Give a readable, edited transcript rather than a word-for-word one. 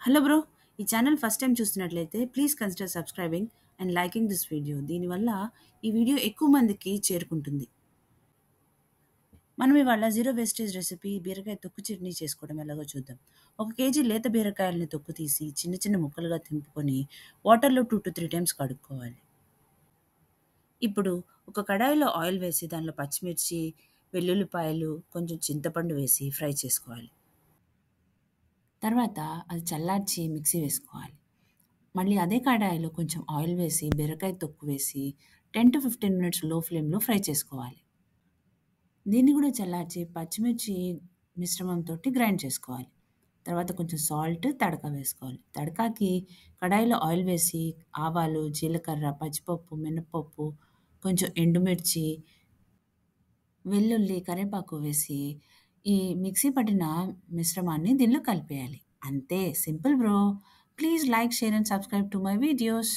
Hello bro! ఈ channel first time చూస్తున్నట్లయితే please consider subscribing and liking this video. దీనివల్ల ఈ వీడియో ఎక్కువ మందికి చేరుకుంటుంది. మనం ఇవాళ జీరో వేస్టేజ్ రెసిపీ బీరకాయ తొక్కు చట్నీ చేసుకోవడం ఎలాగో చూద్దాం. ఒక కేజీ లేత బీరకాయలని తొక్కు తీసి చిన్న చిన్న ముక్కలుగా తెంపుకొని వాటర్‌లో 2-3 టైమ్స్ కడుక్కోవాలి. ఇప్పుడు ఒక కడాయిలో ఆయిల్ వేసి దానిలో పచ్చిమిర్చి, వెల్లుల్లిపాయలు, కొంచెం చింతపండు వేసి ఫ్రై చేసుకోవాలి. తర్వాత అది చల్లార్చి మిక్సీ వేసుకోవాలి. మళ్ళీ అదే కడాయిలో కొంచెం ఆయిల్ వేసి, బీరకాయ తొక్కు వేసి 10-15 మినిట్స్ లో ఫ్లేమ్‌లో ఫ్రై చేసుకోవాలి. దీన్ని గూడా చల్లార్చి పచ్చిమిర్చి మిశ్రమంతోటి గ్రైండ్ చేసుకోవాలి. తర్వాత కొంచెం సాల్ట్, తడక వేసుకోవాలి. తడకాకి కడాయిలో ఆయిల్ వేసి ఆవాలు, జీలకర్ర, పచ్చిపప్పు, మినపప్పు, కొంచెం ఎండుమిర్చి, వెల్లుల్లి, కరివేపాకు వేసి ఈ మిక్సీ పట్టిన మిశ్రమాన్ని దీనిలో కలిపేయాలి. అంతే simple bro. Please like, share and subscribe to my videos.